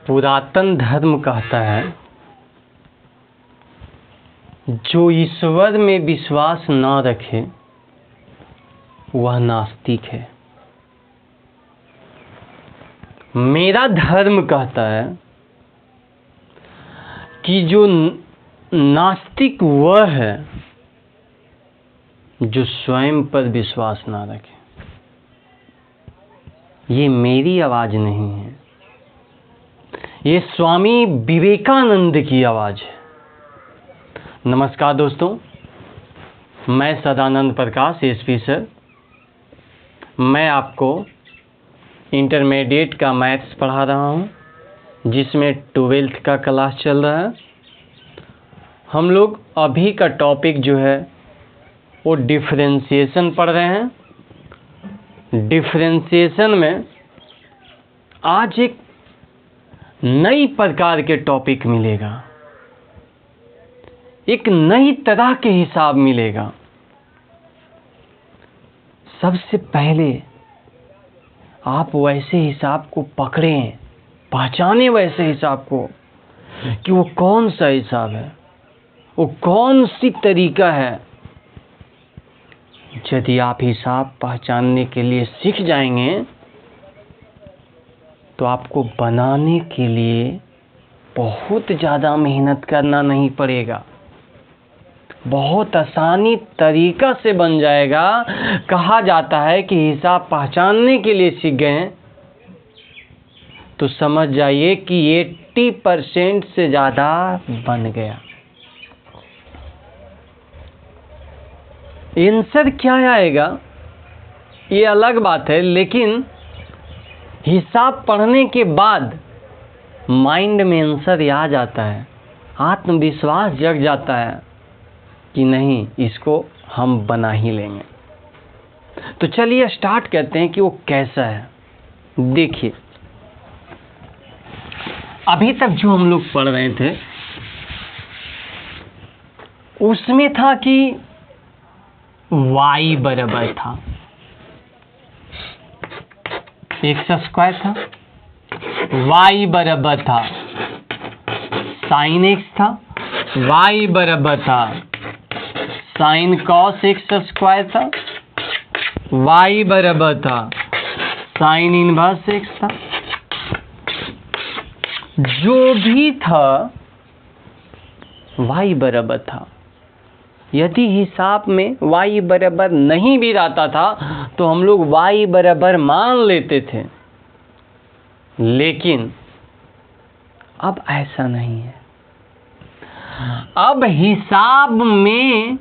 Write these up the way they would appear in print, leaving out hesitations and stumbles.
पुरातन धर्म कहता है जो ईश्वर में विश्वास न रखे वह नास्तिक है। मेरा धर्म कहता है कि जो नास्तिक वह है जो स्वयं पर विश्वास ना रखे। ये मेरी आवाज नहीं है, ये स्वामी विवेकानंद की आवाज है। नमस्कार दोस्तों, मैं सदानंद प्रकाश एसपी सर। मैं आपको इंटरमीडिएट का मैथ्स पढ़ा रहा हूँ, जिसमें 12th का क्लास चल रहा है। हम लोग अभी का टॉपिक जो है वो डिफरेंशिएशन पढ़ रहे हैं। डिफरेंशिएशन में आज एक नई प्रकार के टॉपिक मिलेगा, एक नई तरह के हिसाब मिलेगा। सबसे पहले आप वैसे हिसाब को पकड़ें, पहचानें वैसे हिसाब को कि वो कौन सा हिसाब है, वो कौन सी तरीका है। यदि आप हिसाब पहचानने के लिए सीख जाएंगे तो आपको बनाने के लिए बहुत ज़्यादा मेहनत करना नहीं पड़ेगा, बहुत आसानी तरीका से बन जाएगा। कहा जाता है कि हिसाब पहचानने के लिए सीख गए तो समझ जाइए कि 80% से ज़्यादा बन गया। आंसर क्या आएगा ये अलग बात है, लेकिन हिसाब पढ़ने के बाद माइंड में आंसर आ जाता है, आत्मविश्वास जग जाता है कि नहीं, इसको हम बना ही लेंगे। तो चलिए स्टार्ट करते हैं कि वो कैसा है। देखिए, अभी तक जो हम लोग पढ़ रहे थे उसमें था कि y बराबर था x स्क्वायर था, y बराबर था साइन x था, y बराबर था साइन कॉस x स्क्वायर था, y बराबर था साइन इनवर्स x था। जो भी था y बराबर था। यदि हिसाब में y बराबर नहीं भी रहता था तो हम लोग y बराबर मान लेते थे, लेकिन अब ऐसा नहीं है। अब हिसाब में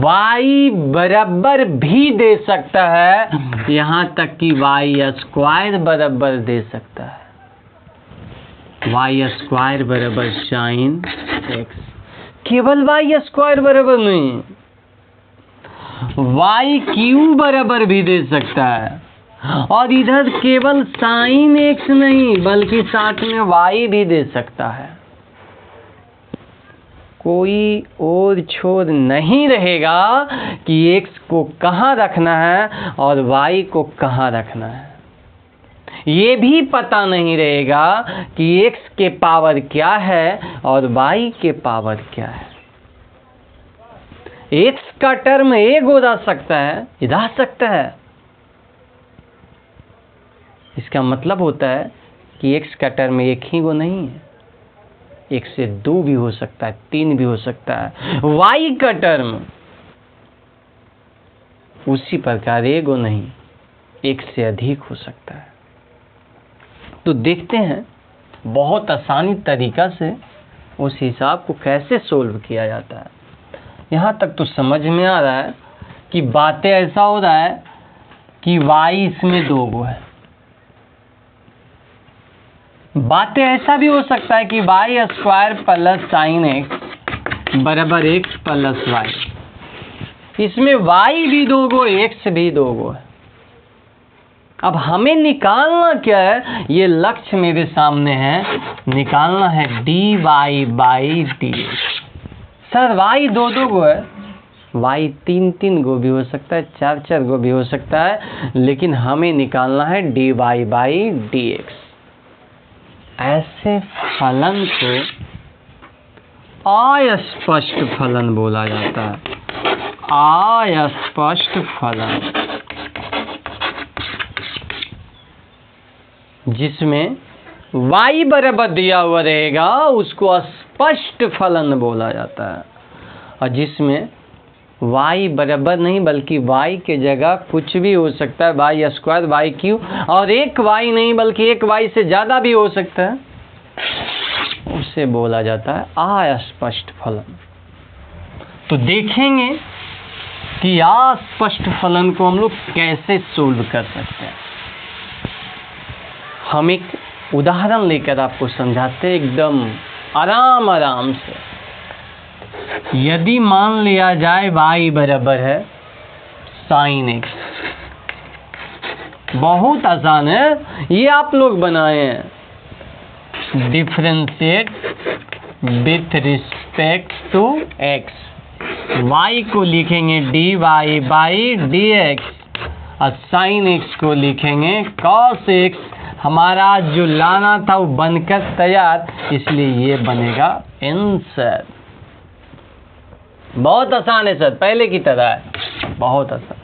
y बराबर भी दे सकता है, यहाँ तक कि y स्क्वायर बराबर दे सकता है। y स्क्वायर बराबर साइन x, केवल y स्क्वायर बराबर नहीं, y क्यूब बराबर भी दे सकता है। और इधर केवल साइन x नहीं बल्कि साथ में y भी दे सकता है। कोई और छोर नहीं रहेगा कि x को कहाँ रखना है और y को कहाँ रखना है। ये भी पता नहीं रहेगा कि x के पावर क्या है और y के पावर क्या है। x का टर्म एक हो रह सकता है, रह सकता है। इसका मतलब होता है कि x का टर्म एक ही गो नहीं है, एक से 2 भी हो सकता है, 3 भी हो सकता है। y का टर्म उसी प्रकार एक गो नहीं, एक से अधिक हो सकता है। तो देखते हैं बहुत आसानी तरीका से उस हिसाब को कैसे सोल्व किया जाता है। यहाँ तक तो समझ में आ रहा है कि बातें ऐसा हो रहा है कि y इसमें 2 गो है। बातें ऐसा भी हो सकता है कि y square plus sign x बराबर x प्लस y, इसमें y भी 2 गो, x भी 2 गो है। अब हमें निकालना क्या है, ये लक्ष्य मेरे सामने है। निकालना है dy by dx। Sir y 2 गो है, y 3 गो भी हो सकता है, 4 गो भी हो सकता है, लेकिन हमें निकालना है dy बाई dx। ऐसे फलन को अस्पष्ट फलन बोला जाता है। अस्पष्ट फलन, जिसमें y बराबर दिया हुआ रहेगा उसको अस्पष्ट फलन बोला जाता है, और जिसमें y बराबर नहीं बल्कि y के जगह कुछ भी हो सकता है, y स्क्वायर y क्यू, और एक y नहीं बल्कि एक y से ज़्यादा भी हो सकता है, उसे बोला जाता है अस्पष्ट फलन। तो देखेंगे कि अस्पष्ट फलन को हम लोग कैसे सोल्व कर सकते हैं। हम एक उदाहरण लेकर आपको समझाते हैं एकदम आराम से। यदि मान लिया जाए y बराबर है sin x, बहुत आसान है, ये आप लोग बनाए हैं। Differentiate with respect to x, y को लिखेंगे dy बाई dx और sin x को लिखेंगे cos x। हमारा जो लाना था वो बनकर तैयार, इसलिए ये बनेगा आंसर। बहुत आसान है सर, पहले की तरह है, बहुत आसान।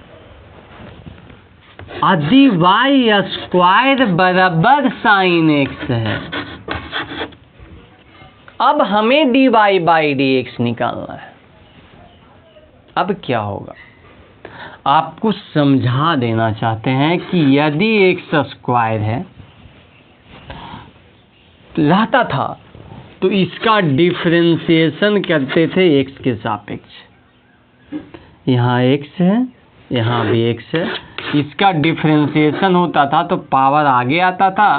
यदि y स्क्वायर बराबर sin x है, अब हमें dy बाई dx निकालना है। अब क्या होगा, आपको समझा देना चाहते हैं कि यदि x स्क्वायर है रहता था तो इसका डिफरेंशिएशन करते थे x के सापेक्ष। यहाँ x है, यहाँ भी x है, इसका डिफरेंशिएशन होता था तो पावर आगे आता था।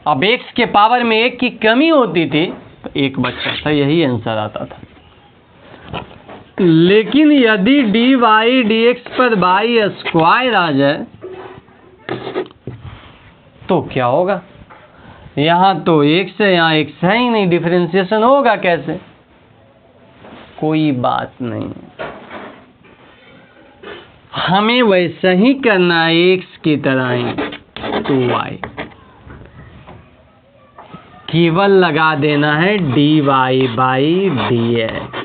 अब x के पावर में 1 की कमी होती थी तो 1 बचता था, यही आंसर आता था। लेकिन यदि dy dx पर y स्क्वायर आ जाए तो क्या होगा, यहाँ तो x है, यहाँ x है ही नहीं, डिफरेंशिएशन होगा कैसे? कोई बात नहीं, हमें वैसा ही करना है x की तरह ही 2y, केवल लगा देना है dy बाई dx।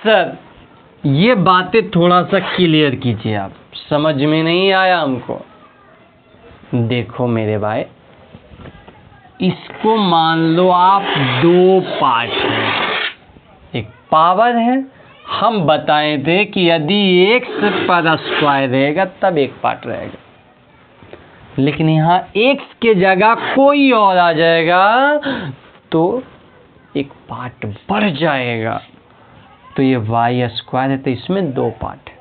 सर ये बातें थोड़ा सा क्लियर कीजिए, आप समझ में नहीं आया हमको। देखो मेरे भाई, इसको मान लो आप 2 पार्ट हैं, एक पावर है, हम बताए थे कि यदि x पर स्क्वायर रहेगा तब एक पार्ट रहेगा, लेकिन यहाँ x के जगह कोई और आ जाएगा तो एक पार्ट बढ़ जाएगा। तो ये y स्क्वायर है तो इसमें 2 पार्ट है।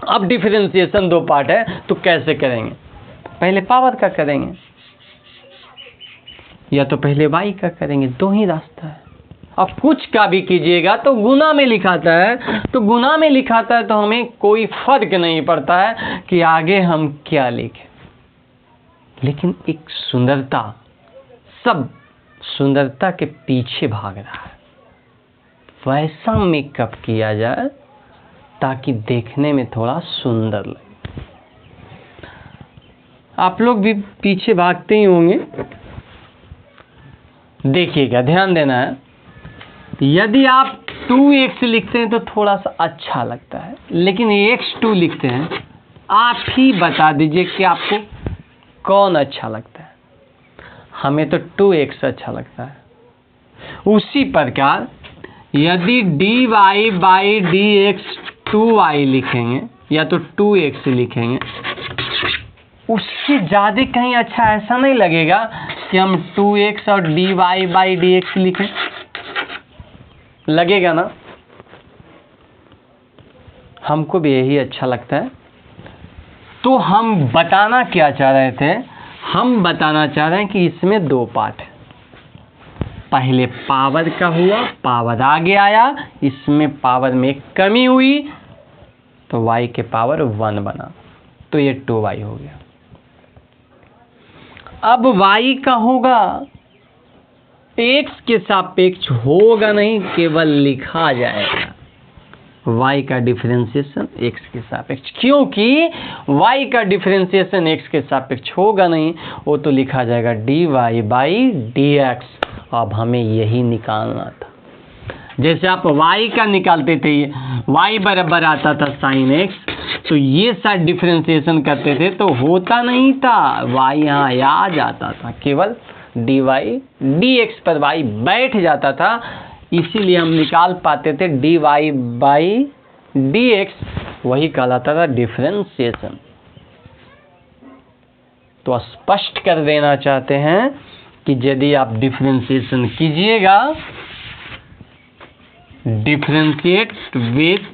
अब डिफरेंशिएशन 2 पार्ट है तो कैसे करेंगे, पहले पावर का करेंगे या तो पहले y का करेंगे, 2 ही रास्ता है। अब कुछ का भी कीजिएगा तो गुना में लिखाता है, तो गुना में लिखाता है तो हमें कोई फर्क नहीं पड़ता है कि आगे हम क्या लिखें। लेकिन एक सुंदरता, सब सुंदरता के पीछे भाग रहा है, वैसा मेकअप किया जाए ताकि देखने में थोड़ा सुंदर लगे। आप लोग भी पीछे भागते ही होंगे, देखिएगा, ध्यान देना है। यदि आप 2x लिखते हैं तो थोड़ा सा अच्छा लगता है, लेकिन x2 लिखते हैं, आप ही बता दीजिए कि आपको कौन अच्छा लगता है। हमें तो 2x अच्छा लगता है। उसी प्रकार यदि dy बाई dx 2y लिखेंगे या तो 2x लिखेंगे, उससे ज़्यादा कहीं अच्छा ऐसा नहीं लगेगा कि हम 2x और dy बाई dx लिखें, लगेगा ना? हमको भी यही अच्छा लगता है। तो हम बताना क्या चाह रहे थे, हम बताना चाह रहे हैं कि इसमें 2 पार्ट है। पहले पावर का हुआ, पावर आगे आया, इसमें पावर में एक कमी हुई तो y के पावर 1 बना, तो ये 2y हो गया। अब y का होगा, x के सापेक्ष होगा नहीं, केवल लिखा जाएगा। y का डिफरेंशिएशन x के सापेक्ष, क्योंकि y का डिफरेंशिएशन x के सापेक्ष होगा नहीं, वो तो लिखा जाएगा dy/dx। अब हमें यही निकालना था। जैसे आप y का निकालते थे, y बराबर आता था sin x, तो ये साइड डिफरेंशिएशन करते थे तो होता नहीं था, y यहाँ आ जाता था, केवल dy/dx पर y बैठ जाता था, इसीलिए हम निकाल पाते थे dy/dx, वही कहलाता था डिफरेंशिएशन। तो स्पष्ट कर देना चाहते हैं कि यदि आप डिफरेंशिएशन कीजिएगा, differentiate with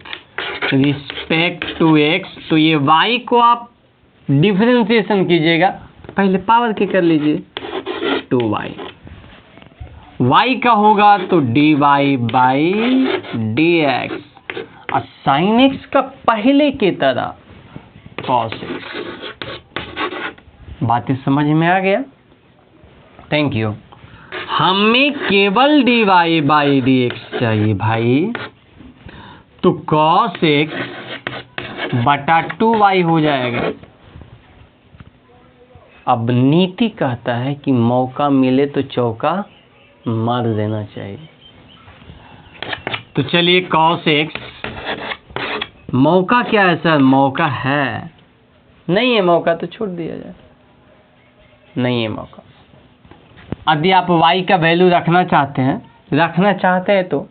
respect to x, तो ये y को आप डिफरेंशिएशन कीजिएगा, पहले पावर के कर लीजिए 2y, y का होगा तो dy/dx, और sin x का पहले की तरह cos x। बातें समझ में आ गया? Thank you. हमें केवल dy/dx चाहिए भाई, तो cos x बटा 2y हो जाएगा। अब नीति कहता है कि मौका मिले तो चौका मार देना चाहिए। तो चलिए cos x, मौका क्या है सर? मौका है नहीं है, मौका तो छोड़ दिया जाए, नहीं है मौका। यदि आप y का वैल्यू रखना चाहते हैं तो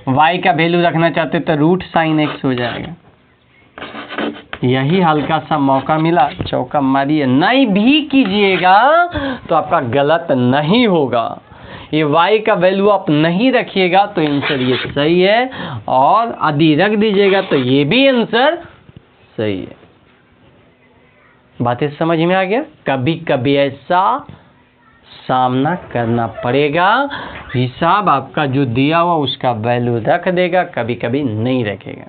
y का वैल्यू रखना चाहते तो रूट साइन x हो जाएगा। यही हल्का सा मौका मिला, चौका मारिए, नहीं भी कीजिएगा तो आपका गलत नहीं होगा। ये y का वैल्यू आप नहीं रखिएगा तो आंसर ये सही है, और यदि रख दीजिएगा तो ये भी आंसर सही है। बातें समझ में आ गया? कभी कभी ऐसा सामना करना पड़ेगा, हिसाब आपका जो दिया हुआ उसका वैल्यू रख देगा, कभी कभी नहीं रखेगा।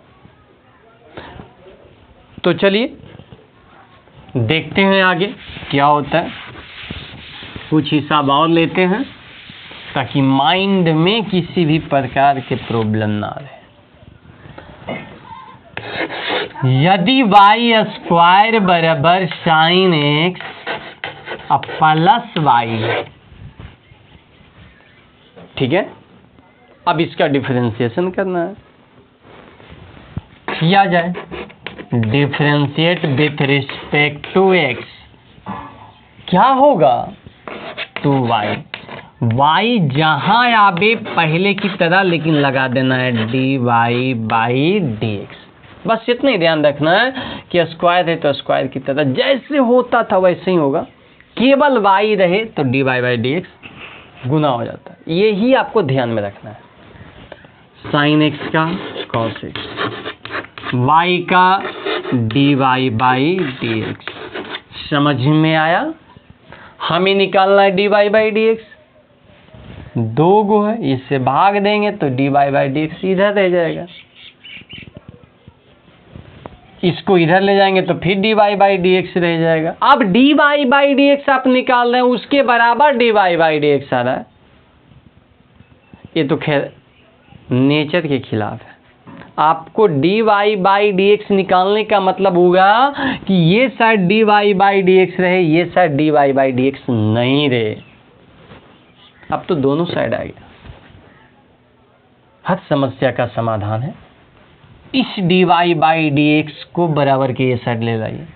तो चलिए देखते हैं आगे क्या होता है। कुछ हिसाब और लेते हैं ताकि माइंड में किसी भी प्रकार के प्रॉब्लम ना रहे। यदि y² बराबर sin x प्लस y, ठीक है, अब इसका डिफरेंशिएशन करना है। किया जाए, differentiate with respect to x, क्या होगा? 2y, y जहां आवे पहले की तरह लेकिन लगा देना है dy/dx। बस इतना ही ध्यान रखना है कि स्क्वायर है तो स्क्वायर की तरह जैसे होता था वैसे ही होगा, केवल y रहे तो dy/dx गुना हो जाता है, यही आपको ध्यान में रखना है। sin x का cos x, y का dy/dx, समझ में आया? हमें निकालना है dy/dx, दो गो है, इससे भाग देंगे तो dy/dx इधर रह जाएगा, इसको इधर ले जाएंगे तो फिर dy/dx रह जाएगा। अब dy/dx आप निकाल रहे हैं, उसके बराबर dy/dx आ रहा है, ये तो खैर नेचर के खिलाफ है। आपको dy/dx निकालने का मतलब होगा कि ये साइड dy/dx रहे, ये साइड dy/dx नहीं रहे। अब तो दोनों साइड आ गया। हर समस्या का समाधान है, इस dy/dx को बराबर के ये साइड ले लाइए,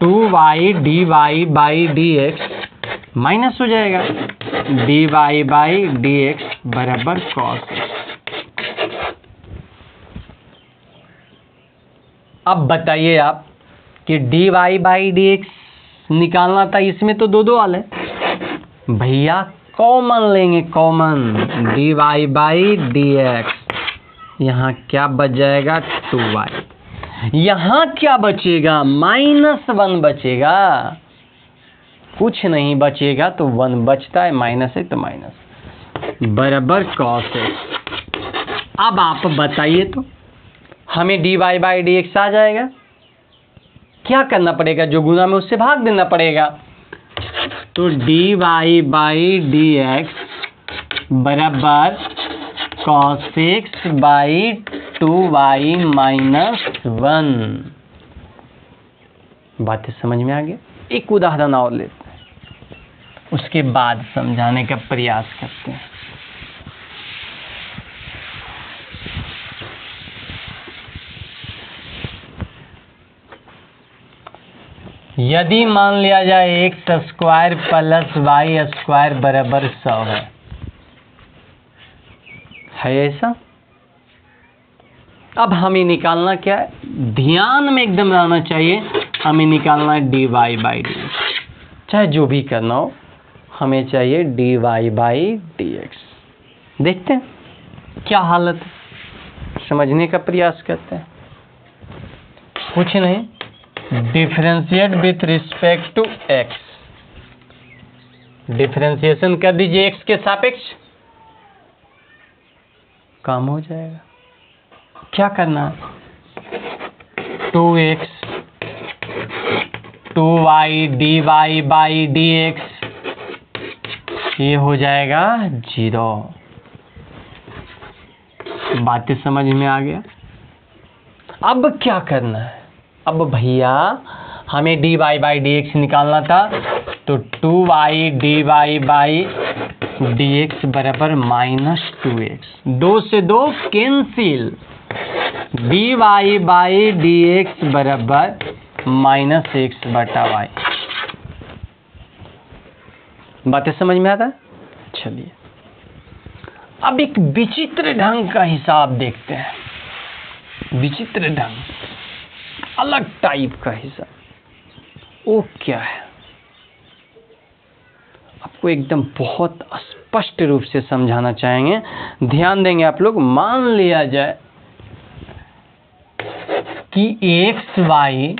2y dy/dx माइनस हो जाएगा dy/dx बराबर cos। अब बताइए आप कि dy/dx निकालना था, इसमें तो दो वाले भैया, कॉमन लेंगे, कॉमन dy/dx, यहाँ क्या बच जाएगा? 2y, यहाँ क्या बचेगा? -1 बचेगा, कुछ नहीं बचेगा तो 1 बचता है, माइनस है तो माइनस, बराबर cos x। अब आप बताइए तो हमें dy/dx आ जाएगा, क्या करना पड़ेगा? जो गुना में उससे भाग देना पड़ेगा, तो dy/dx बराबर cos x by 2y minus 1। बातें समझ में आ गई? एक उदाहरण और लेते हैं, उसके बाद समझाने का प्रयास करते हैं। यदि मान लिया जाए x square plus y square बराबर 100 है ऐसा? अब हमें निकालना क्या है, ध्यान में एकदम रहना चाहिए, हमें निकालना है dy बाई डी, चाहे जो भी करना हो, हमें चाहिए dy बाई dx। देखते हैं क्या हालत है, समझने का प्रयास करते हैं। कुछ नहीं, differentiate with respect to x, differentiation कर दीजिए x के सापेक्ष, काम हो जाएगा। क्या करना है, 2x 2y dy by dx, ये हो जाएगा 0। बातें समझ में आ गया? अब क्या करना है, अब भैया हमें dy बाई dx निकालना था, तो 2y dy बाई dx बराबर माइनस 2x, 2 से 2 कैंसिल, dy बाई dx बराबर माइनस x बटा y। बातें समझ में आता है? चलिए अब एक विचित्र ढंग का हिसाब देखते हैं, विचित्र ढंग, अलग टाइप का हिसाब। वो क्या है, आपको एकदम बहुत स्पष्ट रूप से समझाना चाहेंगे, ध्यान देंगे आप लोग। मान लिया जाए कि एक्स वाई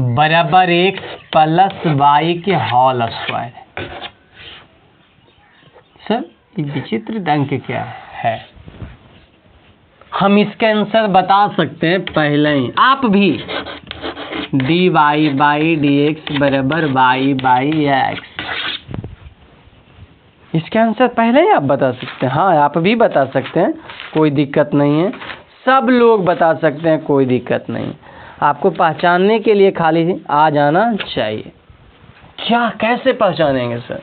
बराबर एक्स प्लस वाई के होल स्क्वायर है। सर ये विचित्र ढंग के क्या है, हम इसका आंसर बता सकते हैं पहले ही, आप भी dy बाई dx बराबर y बाई x, इसका आंसर पहले ही आप बता सकते हैं। हाँ आप भी बता सकते हैं, कोई दिक्कत नहीं है, सब लोग बता सकते हैं, कोई दिक्कत नहीं। आपको पहचानने के लिए खाली आ जाना चाहिए। क्या कैसे पहचानेंगे सर,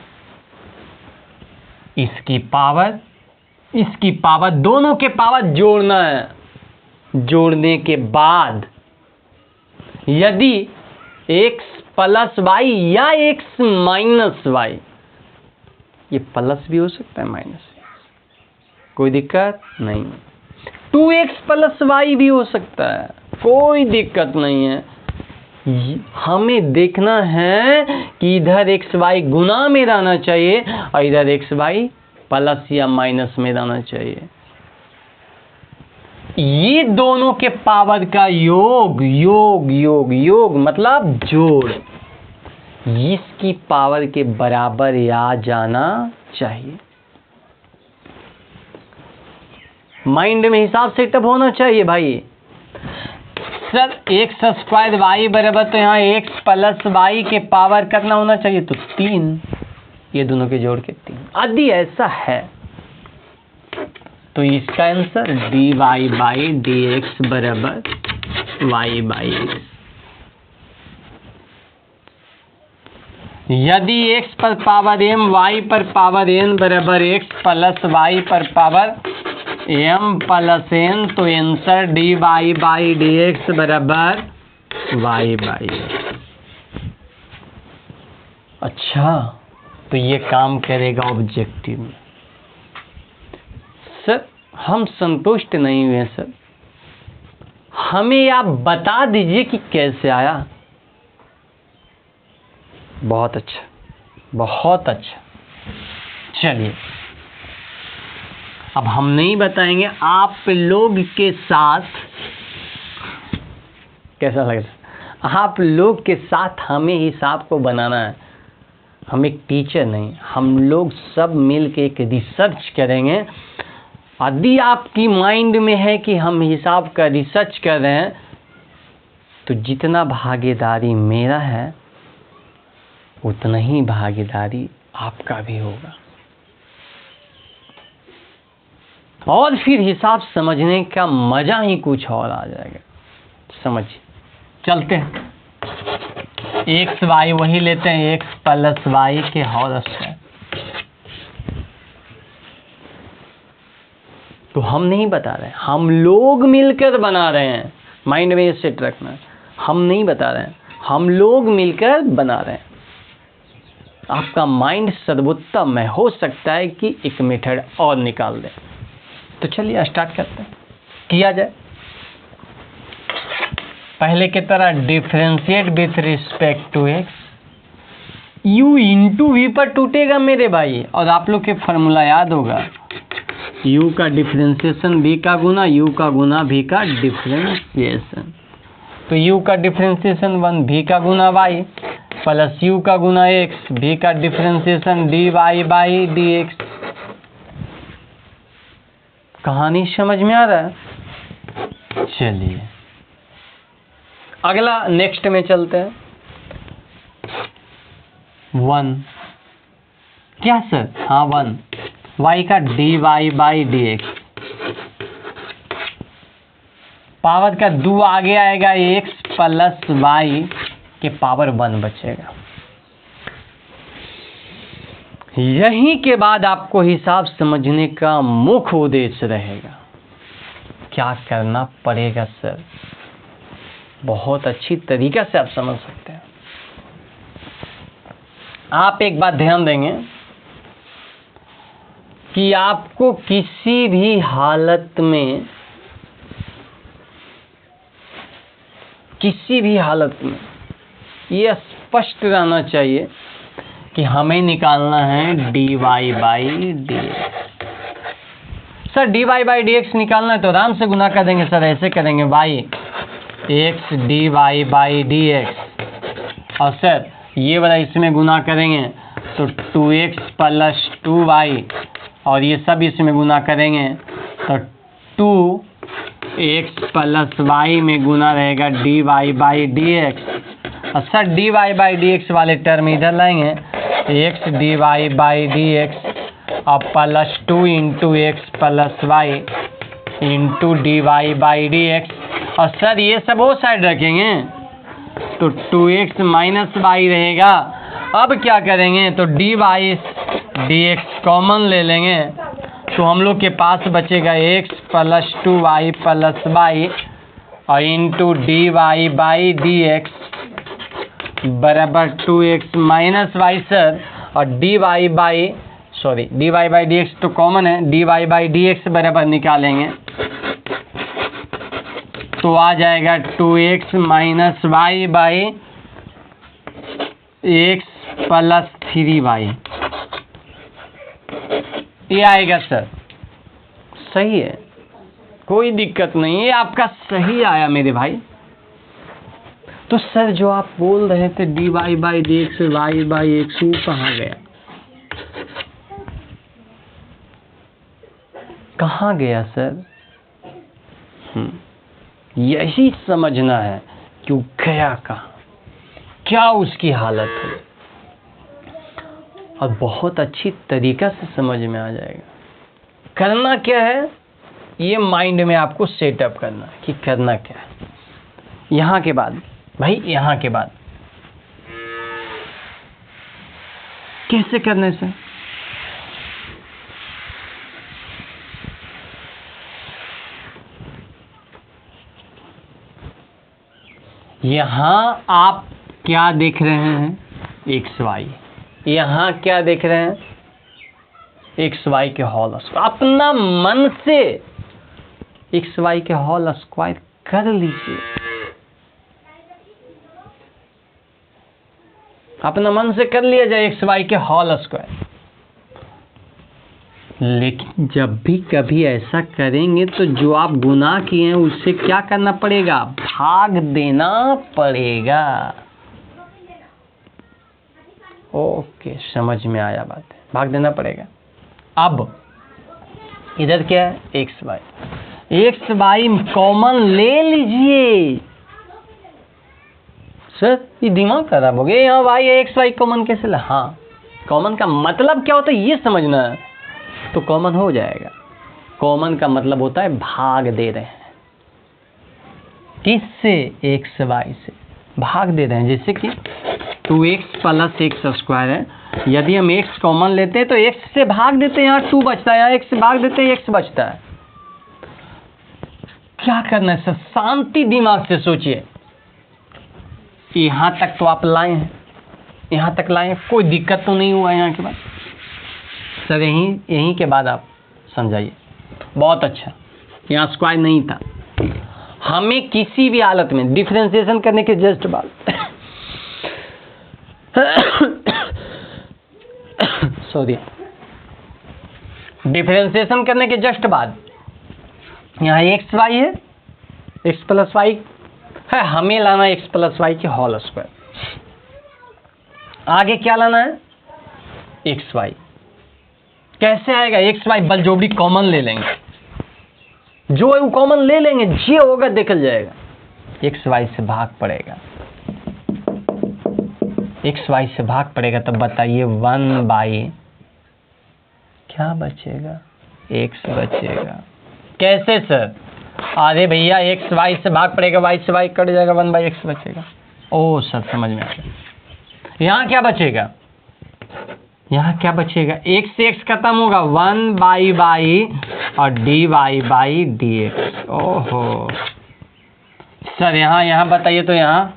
इसकी पावर दोनों के पावर जोड़ना है, जोड़ने के बाद यदि x प्लस वाई या x माइनस वाई, ये प्लस भी हो सकता है माइनस, कोई दिक्कत नहीं, 2x प्लस वाई भी हो सकता है, कोई दिक्कत नहीं है। हमें देखना है कि इधर एक्स वाई गुना में रहना चाहिए और इधर एक्स वाई प्लस या माइनस में रहना चाहिए। ये दोनों के पावर का योग योग योग योग मतलब जोड़, इसकी पावर के बराबर आ जाना चाहिए। माइंड में हिसाब सेटअप होना चाहिए भाई। सर एक्स स्क्वायर वाई बराबर, तो यहाँ एक्स प्लस वाई के पावर कितना होना चाहिए, तो 3, ये दोनों के जोड़ के 3। यदि ऐसा है तो इसका आंसर dy बाई dx बराबर y बाई x। यदि x पर पावर m y पर पावर n बराबर x प्लस y पर पावर m प्लस n, तो आंसर dy बाई dx बराबर y बाई x। अच्छा तो ये काम करेगा ऑब्जेक्टिव में। सर हम संतुष्ट नहीं हुए सर, हमें आप बता दीजिए कि कैसे आया। बहुत अच्छा, बहुत अच्छा। चलिए अब हम नहीं बताएंगे, आप लोग के साथ कैसा लग रहा है, आप लोग के साथ हमें हिसाब को बनाना है। हम एक टीचर नहीं, हम लोग सब मिल के एक रिसर्च करेंगे। यदि आपकी माइंड में है कि हम हिसाब का रिसर्च कर रहे हैं, तो जितना भागीदारी मेरा है उतना ही भागीदारी आपका भी होगा। और फिर हिसाब समझने का मजा ही कुछ और आ जाएगा। समझिए, चलते हैं। एक्स वाई वही लेते हैं, एक्स प्लस वाई के होल स्क्वायर। तो हम नहीं बता रहे हैं, हम लोग मिलकर बना रहे हैं। माइंड में ये सेट रखना, हम नहीं बता रहे हैं, हम लोग मिलकर बना रहे हैं। आपका माइंड सर्वोत्तम है, हो सकता है कि एक मेथड और निकाल दे। तो चलिए स्टार्ट करते हैं, किया जाए। पहले की तरह differentiate with respect to x, u into v पर टूटेगा मेरे भाई। और आप लोग के फॉर्मूला याद होगा, u का डिफरेंशिएशन v का गुना, u का गुना v का डिफरेंशिएशन। तो u का डिफरेंशिएशन 1 v का गुना y प्लस u का गुना x, v का डिफरेंशिएशन dy बाई dx। कहानी समझ में आ रहा है? चलिए अगला नेक्स्ट में चलते हैं। 1 क्या सर? हाँ 1 y का dy बाई dx। पावर का 2 आगे आएगा, x प्लस y के पावर 1 बचेगा। यहीं के बाद आपको हिसाब समझने का मुख्य उद्देश्य रहेगा। क्या करना पड़ेगा सर? बहुत अच्छी तरीके से आप समझ सकते हैं। आप एक बात ध्यान देंगे कि आपको किसी भी हालत में यह स्पष्ट रहना चाहिए कि हमें निकालना है dy by dx। Sir dy by dx निकालना है तो आराम से गुना कर देंगे सर, ऐसे करेंगे y x dy by dx। और सर ये वाला इसमें गुना करेंगे तो 2x प्लस 2y, और ये सब इसमें गुना करेंगे तो 2x प्लस y में गुना रहेगा dy बाई dx। और सर dy बाई dx वाले टर्म इधर लाएंगे, x dy बाई dx और plus 2 into x plus y into dy by dx। और सर ये सब वो साइड रखेंगे तो 2x माइनस वाई रहेगा। अब क्या करेंगे तो dy dx कॉमन ले लेंगे तो हम लोग के पास बचेगा x plus 2y plus y और इंटू dy बाई dx बराबर 2x माइनस वाई सर। और dy बाई dx तो कॉमन है, dy बाई dx बराबर निकालेंगे तो आ जाएगा 2x minus y by x plus 3y। ये आएगा सर, सही है, कोई दिक्कत नहीं है, आपका सही आया मेरे भाई। तो सर जो आप बोल रहे थे dy by dx y by x, वो कहाँ गया? कहाँ गया सर? यही समझना है कि वो गया कहाँ, क्या उसकी हालत है, और बहुत अच्छी तरीक़ा से समझ में आ जाएगा। करना क्या है ये माइंड में आपको सेटअप करना है कि करना क्या है। यहाँ के बाद भाई, यहाँ के बाद कैसे करने से? यहाँ आप क्या देख रहे हैं? X y. यहाँ क्या देख रहे हैं? एक्स वाई के होल स्क्वायर। अपना मन से एक्स वाई के होल स्क्वायर कर लीजिए, अपना मन से कर लिया जाए एक्स वाई के होल स्क्वायर। लेकिन जब भी कभी ऐसा करेंगे तो जो आप गुनाह किए हैं उससे क्या करना पड़ेगा? भाग देना पड़ेगा। ओके, समझ में आया बात है, भाग देना पड़ेगा। अब इधर क्या है? एक्स वाई कॉमन ले लीजिए। सर ये दिमाग खराब हो गया, यहाँ वाई एक्स वाई कॉमन कैसे ला? हाँ, कॉमन का मतलब क्या होता है ये समझना है, तो कॉमन हो जाएगा। कॉमन का मतलब होता है भाग दे रहे हैं। किससे? एक्स वाई से भाग दे रहे हैं। जैसे कि 2x प्लस एक्स स्क्वायर है, यदि हम x कॉमन लेते हैं तो x से भाग देते हैं, यहाँ 2 बचता है, यहाँ x से भाग देते हैं, x बचता है। क्या करना है सर? शांति दिमाग से सोचिए। यहाँ तक तो आप लाए हैं, यहाँ तक लाए हैं, कोई दिक्कत तो नहीं हुआ यहाँ के बाद? सर यहीं के बाद आप समझाइए। बहुत अच्छा, यहाँ स्क्वायर नहीं था। हमें किसी भी हालत में डिफरेंशिएशन करने के जस्ट बाद सॉरी, डिफरेंशिएशन करने के जस्ट बाद यहाँ एक्स वाई है, एक्स प्लस वाई है, हमें लाना है एक्स प्लस वाई के होल स्क्वायर। आगे क्या लाना है? X y. कैसे आएगा? एक्स वाई बलजोबड़ी कॉमन ले लेंगे, जो है वो कॉमन ले लेंगे, जे होगा देखल जाएगा। एक्स वाई से भाग पड़ेगा, एक्स वाई से भाग पड़ेगा, तब बताइए 1 बाई क्या बचेगा? एक्स बचेगा। कैसे सर? अरे भैया एक्स वाई से भाग पड़ेगा, वाई से वाई कट जाएगा, 1 बाई एक्स बचेगा। ओ सर समझ में आ गया। यहाँ क्या बचेगा? यहाँ क्या बचेगा? एक्स से एक्स खत्म होगा, 1 बाई बाई और d y by d x. ओहो सर, यहाँ बताइए तो यहाँ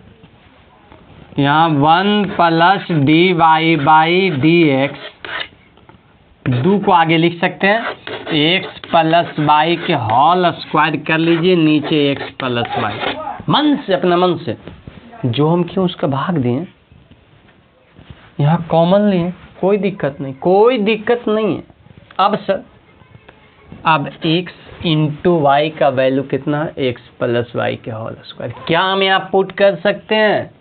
1 plus d y by d x, 2 को आगे लिख सकते हैं, एक्स प्लस वाई के होल स्क्वायर कर लीजिए, नीचे एक्स प्लस वाई। मन से, अपना मन से, जो हम क्यों उसका भाग दें, यहाँ कॉमन लिए, कोई दिक्कत नहीं, कोई दिक्कत नहीं है। अब सर, अब x इंटू वाई का वैल्यू कितना है? एक्स प्लस वाई के होल स्क्वायर। क्या हम यहाँ पुट कर सकते हैं?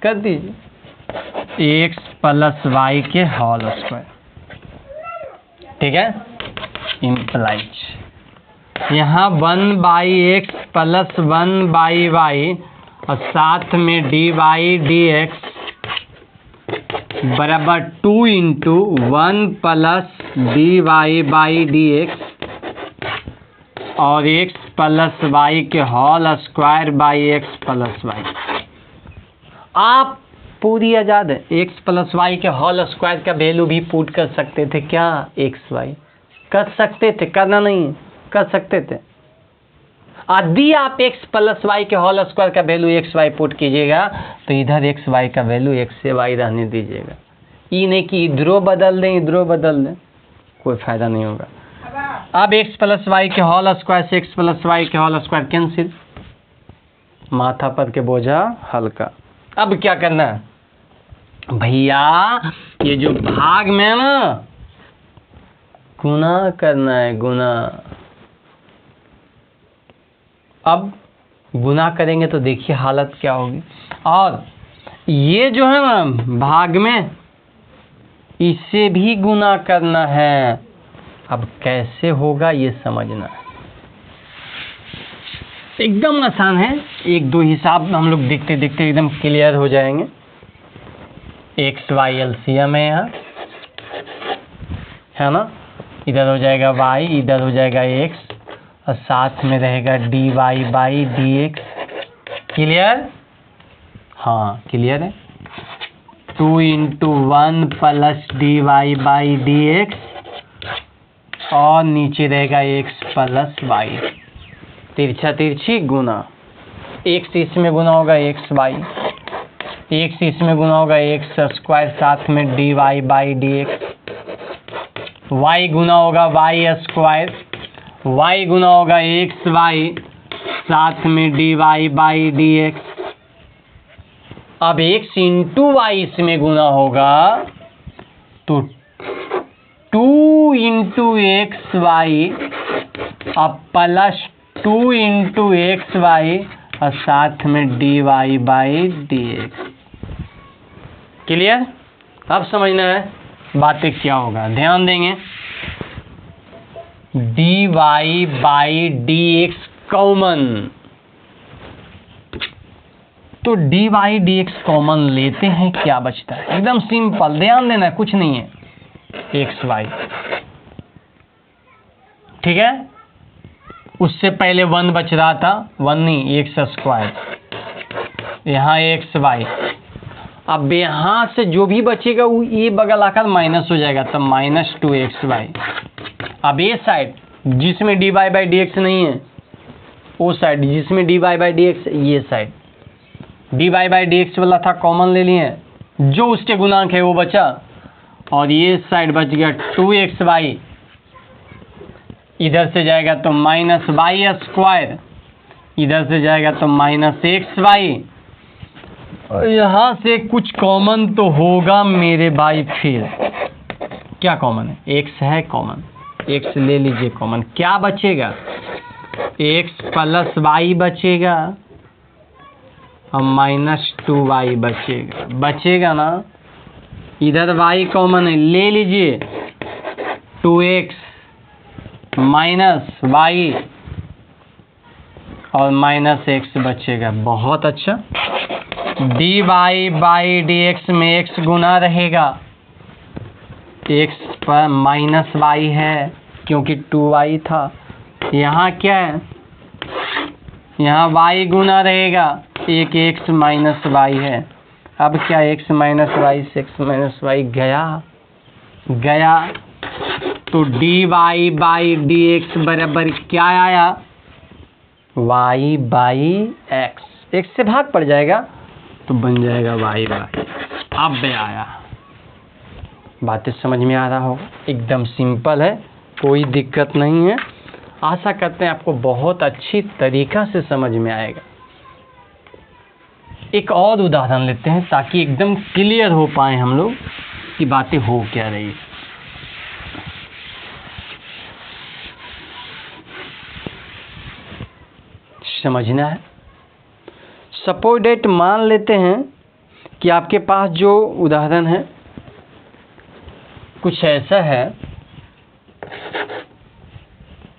कर दीजिए, एक्स प्लस वाई के होल स्क्वायर, ठीक है, इम्प्लाइज यहाँ 1 by x plus 1 by y और साथ में डी वाई डी एक्स बराबर 2 into 1 plus d y by d x और एक्स प्लस वाई के whole square by x plus Y. आप पूरी आज़ाद है, एक्स प्लस वाई के होल स्क्वायर का वैल्यू भी पुट कर सकते थे क्या? एक्स वाई कर सकते थे, करना नहीं है, कर सकते थे। यदि आप एक्स प्लस वाई के होल स्क्वायर का वैल्यू एक्स वाई पुट कीजिएगा तो इधर एक्स वाई का वैल्यू एक्स से वाई रहने दीजिएगा। ये नहीं कि इधरों बदल दें, इधरों बदल दें, कोई फायदा नहीं होगा। अब एक्स प्लस वाई के होल स्क्वायर से एक्स प्लस वाई के होल स्क्वायर कैंसिल, माथा पर के बोझा हल्का। अब क्या करना है भैया? ये जो भाग में है ना, गुना करना है, गुना। अब गुना करेंगे तो देखिए हालत क्या होगी। और ये जो है ना भाग में, इससे भी गुना करना है। अब कैसे होगा ये समझना है, एकदम आसान है। 1-2 हिसाब हम लोग देखते देखते एकदम क्लियर हो जाएंगे। एक्स वाई एलसीएम है यहाँ, है ना, इधर हो जाएगा y, इधर हो जाएगा x और साथ में रहेगा d y by d x. Clear? हाँ क्लियर है। 2 into 1 plus d y by d x और नीचे रहेगा x प्लस वाई, तिरछा तिरछी गुना। x इसमें गुना होगा एक्स वाई, x इसमें गुना होगा एक्स स्क्वायर साथ में d y by d x, y गुना होगा वाई स्क्वायर, y गुना होगा एक्स वाई साथ में d y by d x. अब x इंटू वाई इसमें गुना होगा तो 2 इंटू एक्स वाई अब प्लस 2 इंटू एक्स वाई और साथ में d y by d x. Clear? अब समझना है बातें क्या होगा, ध्यान देंगे। D y by d x common, तो d y d x common लेते हैं, क्या बचता है? एकदम सिंपल, ध्यान देना, कुछ नहीं है। एक्स वाई ठीक है, उससे पहले 1 बच रहा था, 1 नहीं एक्स स्क्वायर, यहाँ एक्स वाई। अब यहाँ से जो भी बचेगा वो ये बगल आकर माइनस हो जाएगा, तब -2xy। अब ये साइड जिसमें dy बाई डी एक्स नहीं है, वो साइड जिसमें dy बाई डी एक्स, ये side dy by d x वाला था कॉमन ले लिए, जो उसके गुणांक है वो बचा, और ये साइड बच गया 2xy। इधर से जाएगा तो -y², इधर से जाएगा तो -xy। यहाँ से कुछ कॉमन तो होगा मेरे भाई, फिर क्या कॉमन है? x है कॉमन, x ले लीजिए कॉमन, क्या बचेगा? x + y बचेगा और -2y बचेगा ना। इधर y कॉमन है, ले लीजिए, 2x -y और -x बचेगा। बहुत अच्छा। dy बाई डी एक्स में x गुना रहेगा, x पर -y है क्योंकि 2y था। यहाँ क्या है? यहाँ y गुना रहेगा, एक x -y है। अब क्या x -y से x -y गया, तो dy बाई डी एक्स बराबर क्या आया? y बाई x, x से भाग पड़ जाएगा तो बन जाएगा y बाई। अब आया, बातें समझ में आ रहा होगा, एकदम सिंपल है, कोई दिक्कत नहीं है। आशा करते हैं आपको बहुत अच्छी तरीका से समझ में आएगा। एक और उदाहरण लेते हैं ताकि एकदम क्लियर हो पाए हम लोग कि बातें हो क्या रही है। समझना है। सपोज डेट मान लेते हैं कि आपके पास जो उदाहरण है कुछ ऐसा है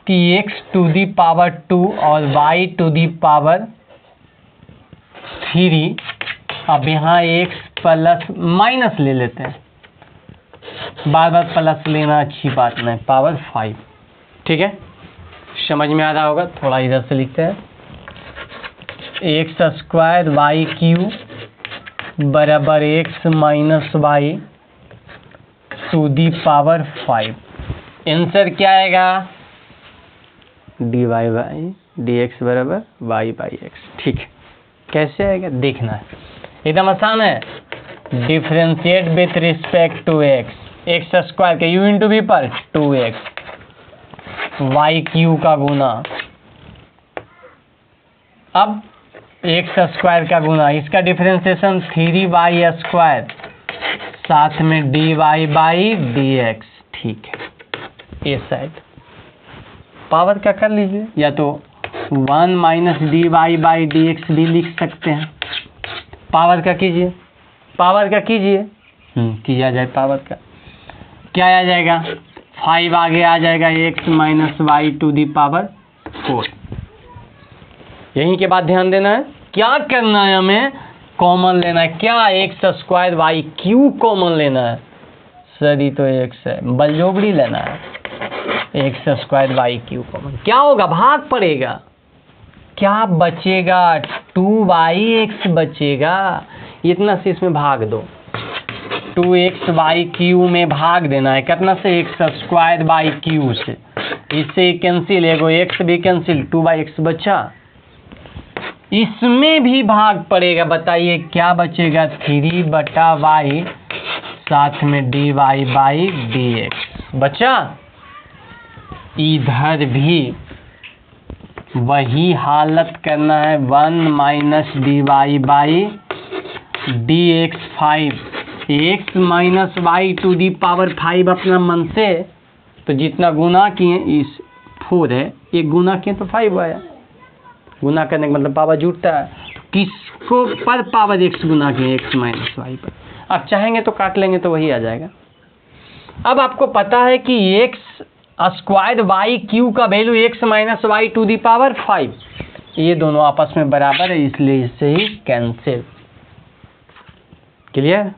कि x⁴ और y⁻3। अब यहाँ x प्लस माइनस ले लेते हैं, बार बार प्लस लेना अच्छी बात नहीं, पावर 5। ठीक है, समझ में आ रहा होगा। थोड़ा इधर से लिखते हैं, x² y³ बराबर x - y⁵। आंसर क्या आएगा? dy बाई डी एक्स बराबर y बाई एक्स। ठीक है, कैसे आएगा देखना है, एकदम आसान है। Differentiate with respect to x² के u इंटू v पर 2x, y³ का गुना, अब x² का गुना, इसका डिफरेंशिएशन 3y², साथ में dy बाई डी एक्स। ठीक है, ये साइड पावर का कर लीजिए, या तो 1 - dy बाई डी एक्स भी लिख सकते हैं। पावर का कीजिए, पावर का कीजिए, किया जाए पावर का, क्या आ जाएगा? 5 आगे आ जाएगा, x - y⁴। यहीं के बाद ध्यान देना है, क्या करना है हमें? कॉमन लेना है। क्या? x² y³ कॉमन लेना है। सर ये तो x है, बलजोबड़ी लेना है, x² y³ कॉमन। क्या होगा? भाग पड़ेगा, क्या बचेगा? 2yx बचेगा। इतना से इसमें भाग दो, 2x y³ में भाग देना है, कितना से? x² y³ से। इससे कैंसिल, एगो x भी कैंसिल, 2x बचा। इसमें भी भाग पड़ेगा, बताइए क्या बचेगा? 3/y, साथ में dy बाई डी एक्स बचा। इधर भी वही हालत करना है, 1 - dy by d x 5, x -y⁵ अपना मन से, तो जितना गुना किए इस 4 है, एक गुना किए तो 5 आया। गुना करने का मतलब पावर जुटता है, किसको पर पावर x गुना किए, x - y पर। आप चाहेंगे तो काट लेंगे तो वही आ जाएगा। अब आपको पता है कि x² y³ का वैल्यू x - y⁵, ये दोनों आपस में बराबर है, इसलिए इससे ही कैंसिल। क्लियर?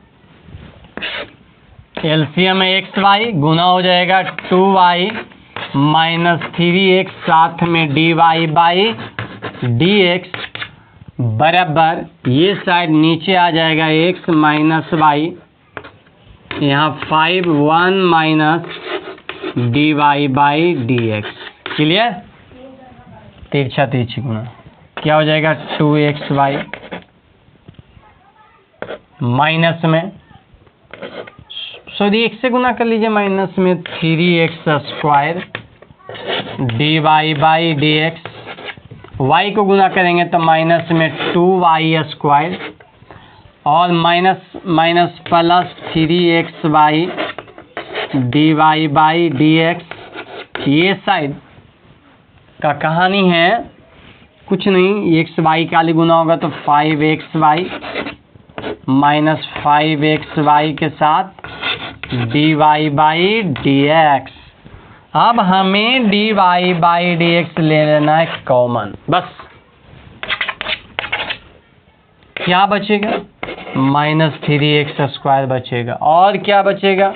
एलसीएम में xy गुना हो जाएगा 2y -3x साथ में dy बाई dx बराबर ये साइड नीचे आ जाएगा x माइनस वाई, यहाँ 5 1 minus dy by dx। Clear? तिरछा तिरछी गुना क्या हो जाएगा 2xy माइनस में सॉरी x से गुना कर लीजिए माइनस में 3x square dy by dx, y को गुना करेंगे तो माइनस में 2y स्क्वायर और minus minus plus 3x by dy by dx। ये साइड का कहानी है कुछ नहीं, x y का गुना होगा तो 5xy माइनस 5xy के साथ dy बाई dx। अब हमें dy बाई dx ले लेना है कॉमन, बस क्या बचेगा -3x स्क्वायर बचेगा और क्या बचेगा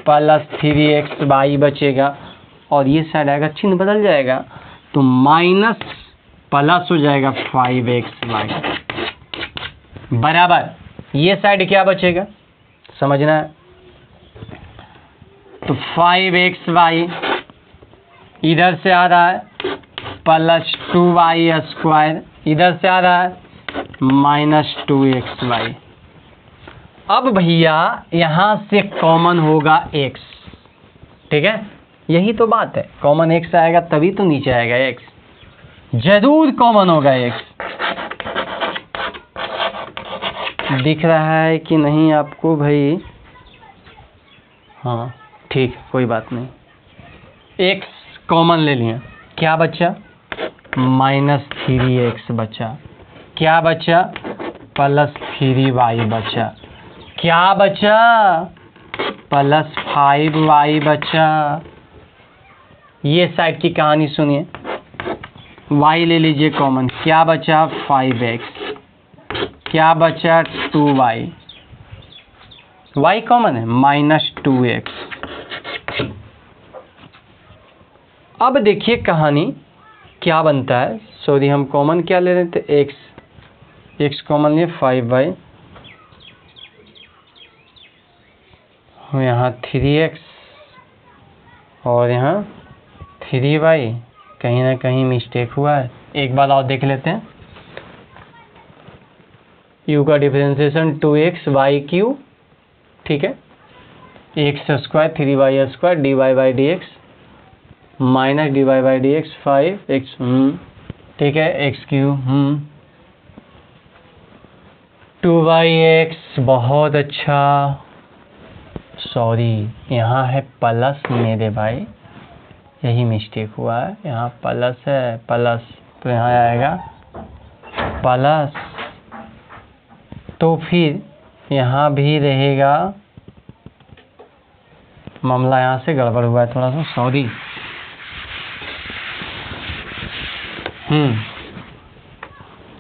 प्लस 3xy बचेगा और ये साइड आएगा चिन्ह बदल जाएगा तो माइनस प्लस हो जाएगा 5xy बराबर ये साइड क्या बचेगा समझना है तो 5xy इधर से आ रहा है प्लस 2y स्क्वायर इधर से आ रहा है -2xy। अब भैया यहाँ से कॉमन होगा x, ठीक है, यही तो बात है, कॉमन x आएगा तभी तो नीचे आएगा x, जरूर कॉमन होगा x। दिख रहा है कि नहीं आपको भाई? हाँ ठीक, कोई बात नहीं, x कॉमन ले लिया, क्या बचा -3x बचा, क्या बचा प्लस 3y बचा, क्या बचा प्लस 5y बचा। ये साइड की कहानी सुनिए, y ले लीजिए कॉमन, क्या बचा 5x, क्या बचा 2y, y कॉमन है -2x। अब देखिए कहानी क्या बनता है, सॉरी हम कॉमन क्या ले रहे थे x कॉमन लिए 5y यहाँ 3x और यहाँ 3y, कहीं ना कहीं मिस्टेक हुआ है, एक बार और देख लेते हैं। u का डिफरेंशिएशन 2x y क्यू, ठीक है, x square 3y square dy by dx minus dy by dx 5x, ठीक है, x क्यू 2yx, बहुत अच्छा, सॉरी यहाँ है प्लस मेरे भाई, यही मिस्टेक हुआ है, यहाँ प्लस है प्लस तो यहाँ आएगा प्लस, तो फिर यहाँ भी रहेगा, मामला यहाँ से गड़बड़ हुआ है थोड़ा सा, सॉरी।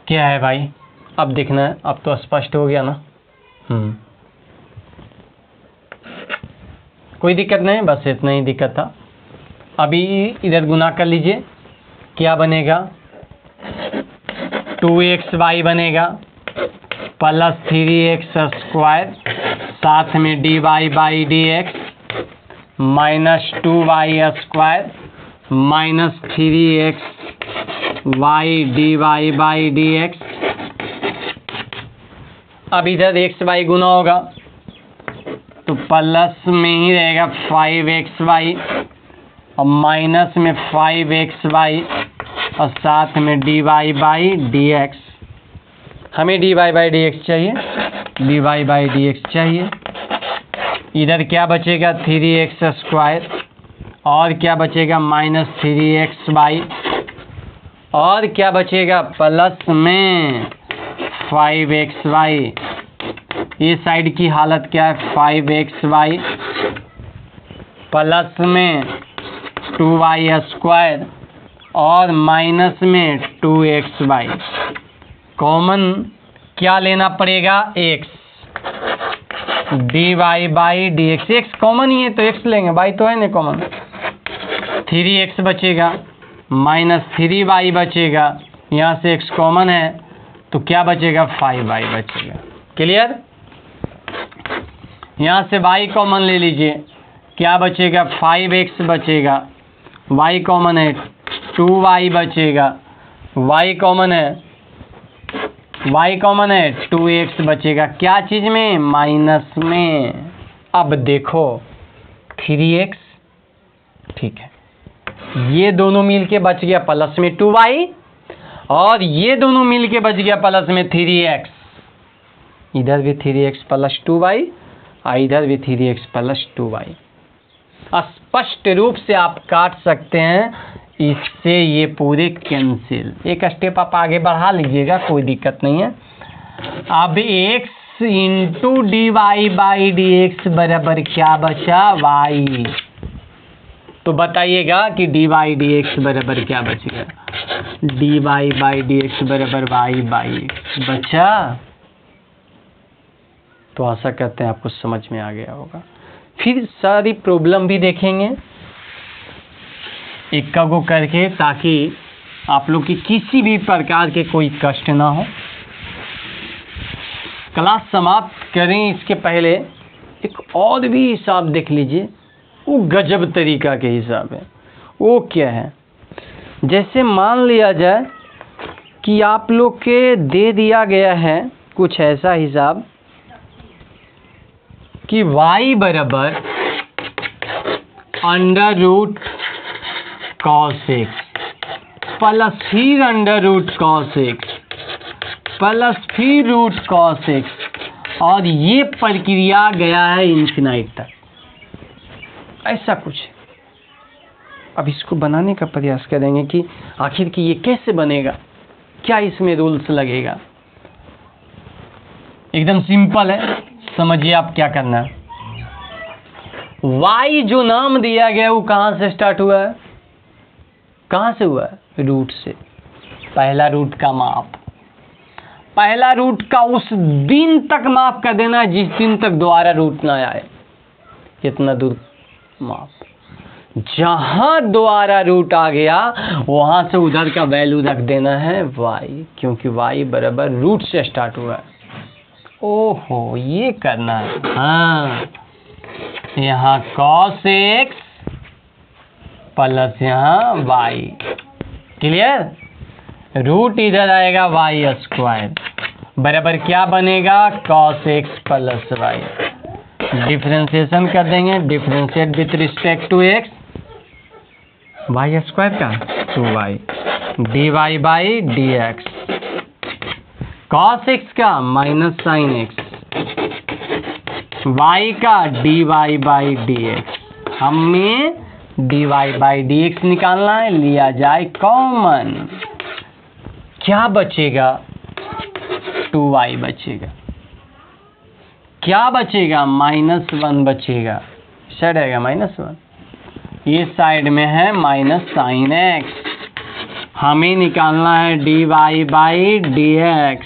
क्या है भाई, अब देखना है, अब तो स्पष्ट हो गया ना। कोई दिक्कत नहीं, बस इतना ही दिक्कत था। अभी इधर गुना कर लीजिए, क्या बनेगा 2xy बनेगा प्लस 3x स्क्वायर साथ में dy by dx minus 2y square minus 3xy dy by dx। अब इधर xy गुना होगा तो प्लस में ही रहेगा 5xy और माइनस में 5xy और साथ में dy बाई dx। हमें dy बाई dx चाहिए, dy बाई dx चाहिए। इधर क्या बचेगा 3x स्क्वायर और क्या बचेगा -3xy और क्या बचेगा प्लस में 5xy। ये साइड की हालत क्या है 5xy प्लस में 2y स्क्वायर और माइनस में 2xy। कॉमन क्या लेना पड़ेगा x, dy by dx, x common ही है तो x लेंगे, y तो है नहीं कॉमन। 3x बचेगा, -3y बचेगा, यहाँ से x कॉमन है तो क्या बचेगा, 5y बचेगा। क्लियर? यहाँ से y कॉमन ले लीजिए, क्या बचेगा, 5x बचेगा, y कॉमन है 2y बचेगा, y कॉमन है 2x बचेगा। क्या चीज़ में, माइनस में। अब देखो 3x, ठीक है, ये दोनों मिल के बच गया प्लस में 2y, और ये दोनों मिल के बच गया प्लस में 3x। इधर भी 3x प्लस 2y और इधर भी 3x प्लस 2y। स्पष्ट रूप से आप काट सकते हैं, इससे ये पूरे कैंसिल। एक स्टेप आप आगे बढ़ा लीजिएगा, कोई दिक्कत नहीं है। अब x इंटू dy/dx बराबर क्या बचा, y। तो बताइएगा कि dy/dx बराबर क्या बचेगा, dy/dx बराबर y/x बचा। तो आशा करते हैं आपको समझ में आ गया होगा। फिर सारी प्रॉब्लम भी देखेंगे एक को करके, ताकि आप लोग की किसी भी प्रकार के कोई कष्ट ना हो। क्लास समाप्त करें इसके पहले एक और भी हिसाब देख लीजिए, वो गजब तरीका के हिसाब है। वो क्या है, जैसे मान लिया जाए कि आप लोग के दे दिया गया है कुछ ऐसा हिसाब कि y बराबर under root cos x plus फिर under root cos x plus फिर रूट cos x, और ये प्रक्रिया गया है इन्फिनाइट तक, ऐसा कुछ। अब इसको बनाने का प्रयास करेंगे कि आखिर कि ये कैसे बनेगा, क्या इसमें रूल्स लगेगा। एकदम सिंपल है, समझिए आप क्या करना है। y जो नाम दिया गया वो कहाँ से स्टार्ट हुआ है, कहाँ से हुआ है, रूट से। पहला रूट का माप, पहला रूट का उस दिन तक माप कर देना जिस दिन तक दोबारा रूट ना आए, इतना दूर माप। जहाँ दोबारा रूट आ गया वहाँ से उधर का वैल्यू रख देना है y, क्योंकि y बराबर रूट से स्टार्ट हुआ है। ओहो, ये करना है। हाँ, यहाँ cos x प्लस यहाँ y। क्लियर? रूट इधर आएगा y स्क्वायर बराबर क्या बनेगा, cos x plus y। Differentiation कर देंगे, differentiate with respect to x, y square का 2y dy/dx, cos x का माइनस साइन x, y का dy/dx। हमें dy/dx निकालना है, लिया जाए कॉमन, क्या बचेगा, 2y बचेगा। क्या बचेगा, -1 बचेगा, साइड आएगा -1, ये साइड में है माइनस साइन x। हमें निकालना है dy/dx,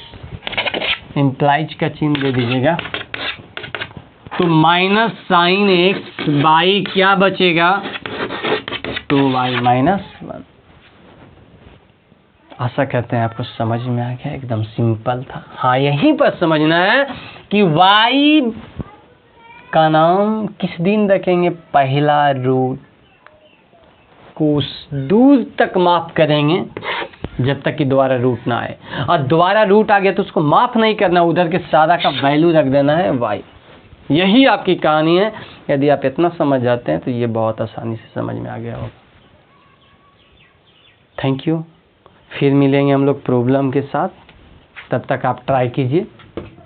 इम्प्लाइज का चिन्ह दे दीजिएगा। तो माइनस साइन x बाई क्या बचेगा, 2y-1। आशा करते हैं आपको समझ में आ गया, एकदम सिंपल था। हाँ, यहीं पर समझना है कि y का नाम किस दिन रखेंगे, पहला रूट को दूर तक माफ करेंगे जब तक कि दोबारा रूट ना आए, और दोबारा रूट आ गया तो उसको माफ नहीं करना, उधर के सारा का वैल्यू रख देना है y। यही आपकी कहानी है। यदि आप इतना समझ जाते हैं तो ये बहुत आसानी से समझ में आ गया होगा। Thank you. फिर मिलेंगे हम लोग प्रॉब्लम के साथ, तब तक आप ट्राई कीजिए।